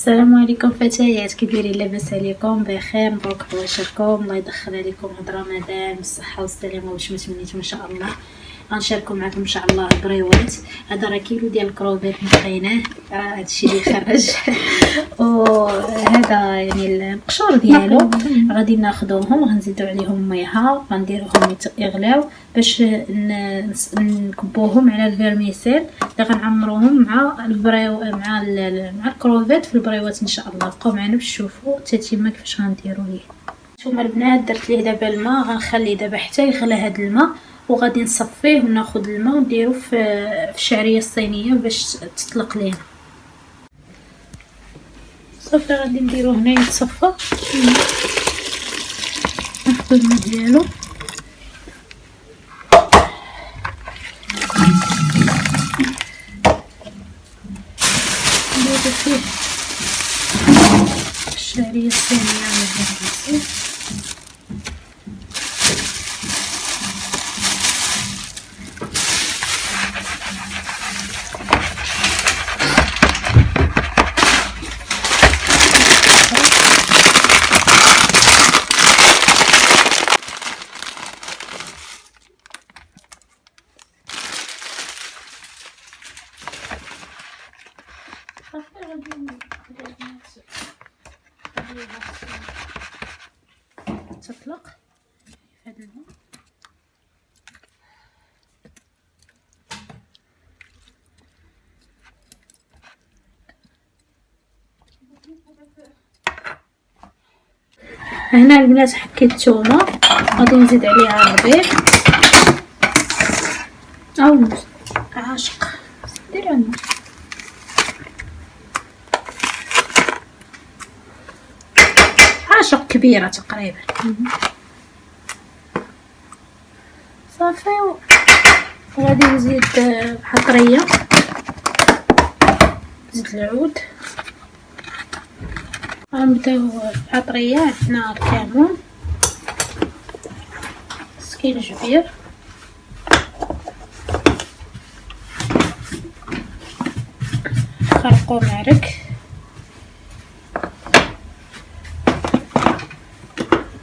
السلام عليكم فتيات، كي دايرين؟ لاباس عليكم؟ بخير؟ مبروك عواشركم، الله يدخل عليكم هاد رمضان بالصحه والسلامه واش ما تمنيتو ان شاء الله. غنشاركو معكم ان شاء الله البريوات. هذا راه كيلو ديال الكروفيت نقيناه، هادشي اللي خرج وهذا يعني القشور ديالو غادي ناخذوهم وغنزيدو عليهم ميها، غنديروهم يغلاو باش نكبوهم على الفيرميسيل اللي غنعمروهم مع مع الكروفيت في البريوات ان شاء الله. بقاو معنا باش تشوفوا التتمه كيفاش غنديروا ليه. نتوما البنات درت ليه دابا الماء، غنخليه دابا حتى يغلى هذا الماء وغادي نصفيه وناخذ الماء ونديرو في الشعريه الصينيه باش تطلق لينا. صافي غادي نديرو هنا يتصفى، ناخذ الماء ديالو نديرو فيه الشعريه الصينيه على الفريسي. تطلق هذا الماء. هنا البنات حكيت الثومه، غادي نزيد عليها الربيع او نص عاشق، دير النص عاشق كبيره تقريبا. صافي وغادي نزيد حطريه، زيت العود، غنبداو بعطريه. عندنا الكمون، سكينجبير، خرقوم معرك،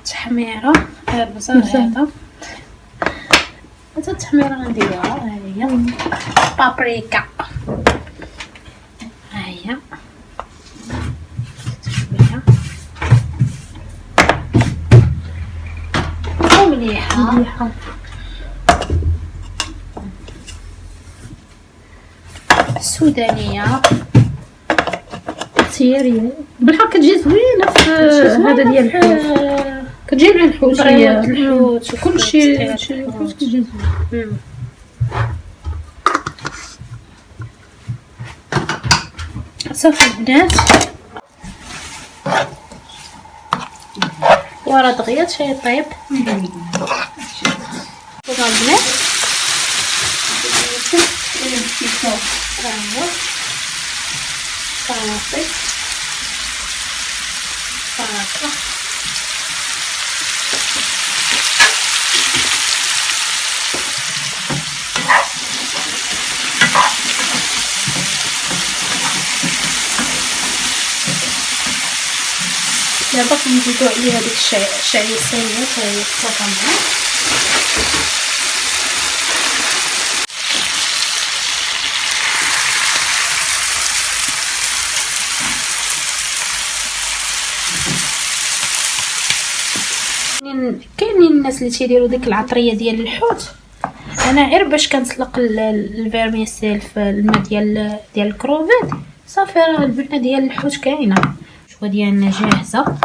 تحميره، البصل هذا التحميره غنديروها. ها هي بابريكا، ها هي شويه ومليحه. السودانيه تيري بالحق كتجي زوينه في هذا ديال الحوت، كتجي مع الحوت شويه الحوت وكلشي الحوت كيجي زوين. صافي البنات، ورا دغيا شي طيب وغا البنات صافي صافي. دابا كنزيدو عليها ديك الشعريه الصينيه حتى هي تصافى معنا. كاينين الناس اللي تيديروا ديك العطريه ديال الحوت، انا غير باش كنسلق الفيرميسيل في الماء ديال الكروفيت. صافي راه البنه ديال الحوت كاينه، شويه ديالنا جاهزه،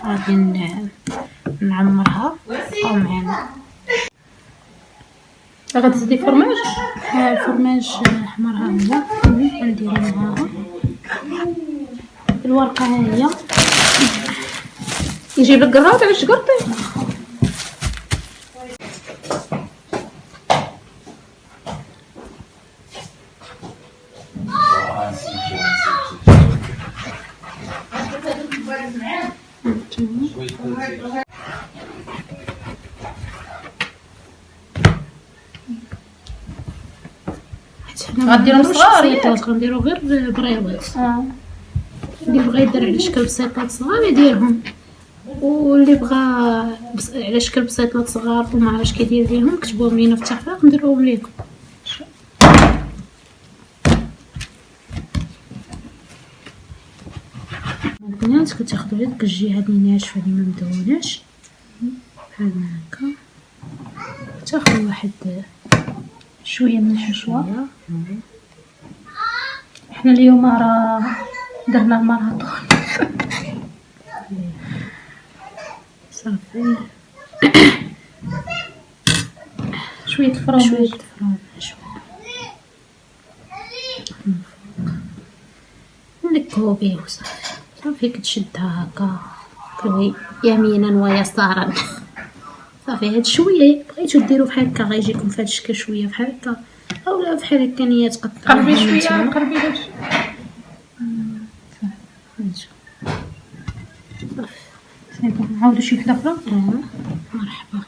غادي نعمرها او معنا. غتزيدي فرماج، الفرماج حمرها هنا نديرو معاها الورقه. ها هي يجيب لك قراد علاش قرطي. غديرهم صغار ياك؟ غنديرو غير بريوات اللي بغى يدير على شكل بسيطات صغار يديرهم، واللي بغى على شكل بسيطات صغار وما عرفش كيدير ليهم كتبوهم لينا في التعليقات نديرهم ليكم. البنات كتاخدوا غير ديك الجهه اللي ناشفه اللي ما مدهوناش بحال هكا، تاخدوا واحد شويه من الحشوه. احنا اليوم راه درنا الماراطون صافي. شويه الفرماج نلكو به وصافي. صافي كتشدها هكا كروي يمينا ويسارا. صافي هاد شويه بغيتو ديروا بحال هكا غيجيكم فهاد الشكل شويه بحال هكا اولا بحال هكا نيه تقطعوا. قربي شويه قربي ليش صافي نعاودو شي وحده اخرى. مرحبا.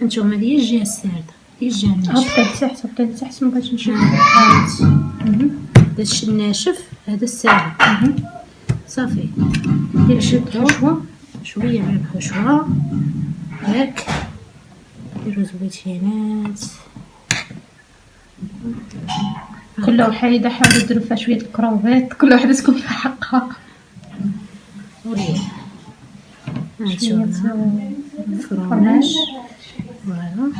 هانتوما هادي هي الجهه السارده، هي الجهه الناشفه. بقيت تحت ما بغيتش نمشي. داكشي الناشف هذا الساهل. صافي دير الحشوه شويه من الحشوه ياك، ديروا زويتينات كل وحيده حاولوا ديروا فيها شويه الكروفيت، كل وحده تكون فيها حقها. وريه شويه الفرماج فوالا.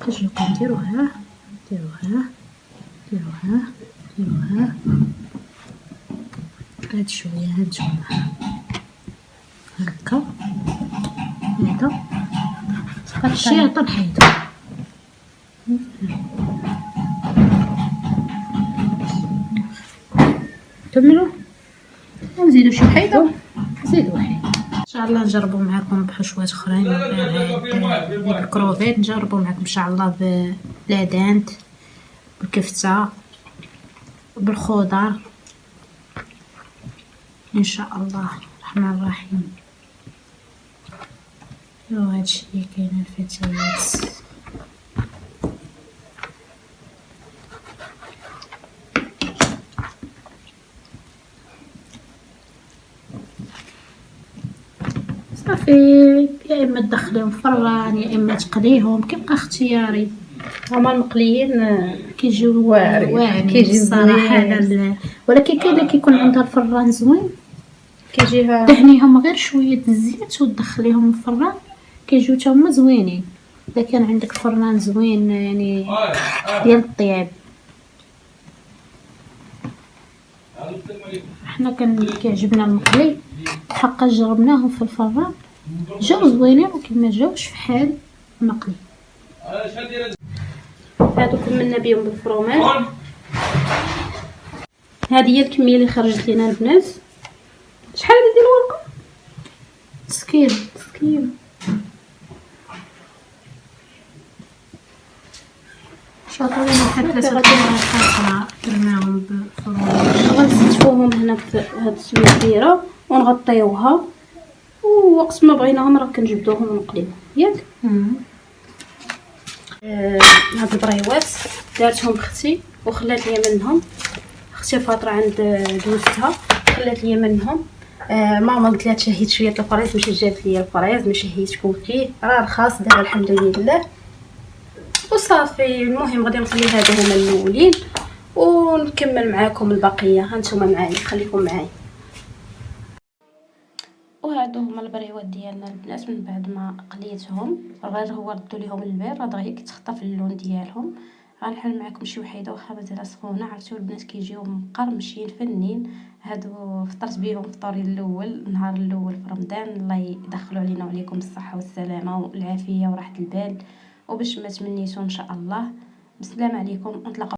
كنجيو كنديروها ديروها هاد شويه هانتوما هكا هذا شي عطا نحيدو. كملوا ونزيدو شي حيده، زيدوا حيد ان شاء الله. نجربوا معكم بحشوات اخرين بالكروفيت، نجربوا معكم ان شاء الله بالعدانت بالكفته بالخضر ان شاء الله الرحمن الرحيم. وهادشي اللي كاين الفتيات. صافي يا اما تدخليهم فران يا اما تقليهم كيبقى اختياري. هما المقليين كيجيو واعرين كيجي الصراحه ولكن كاين اللي كيكون عندها الفران زوين كيجيها دهنيهم غير شويه الزيت ودخليهم الفران كيجيو حتى هما زوينين. اذا كان عندك فران زوين يعني ديال الطياب. حنا كيعجبنا المقلي حقا جربناهم في الفران جاو زوينين ولكن ما جاوش فحال المقلي. هادو كملنا بهم بالفرماج. هذه هي الكميه اللي خرجت لينا البنات. شحال هادي ديال الورقه؟ سكيل شاطرين واحد 3 دقائق درناهم بالفرماج. غنستفوهم هنا في هاد السويديره ونغطيوها، ووقت ما بغيناهم راه كنجبدوهم ونقليوهم ياك. هاد البريوات دارتهم اختي وخلات لي منهم. اختي فاطره عند دوزتها خلات لي منهم. ماما قلت لها تشهيت شويه الفريز ماشي جابت لي الفريز ماشي شهيتكم فيه راه رخاص دابا الحمد لله. وصافي المهم غادي نخلي هذا هما الاولين ونكمل معاكم البقيه. هانتوما معايا خليكم معايا. وهادو هما البريوات ديالنا البنات من بعد ما قليتهم غير هو ردوا ليهم البير راه دغيا كتخطف اللون ديالهم. غنحل معكم شي وحيده واخا مازال سخونه. عرفتوا البنات كيجيو مقرمشين فنين. هادو فطرت بهم فطوري الاول النهار الاول في رمضان. الله يدخلوا علينا وعليكم الصحه والسلامه والعافيه وراحه البال وباش ما تمنيتو ان شاء الله. بسلام عليكم ونتلاقاو.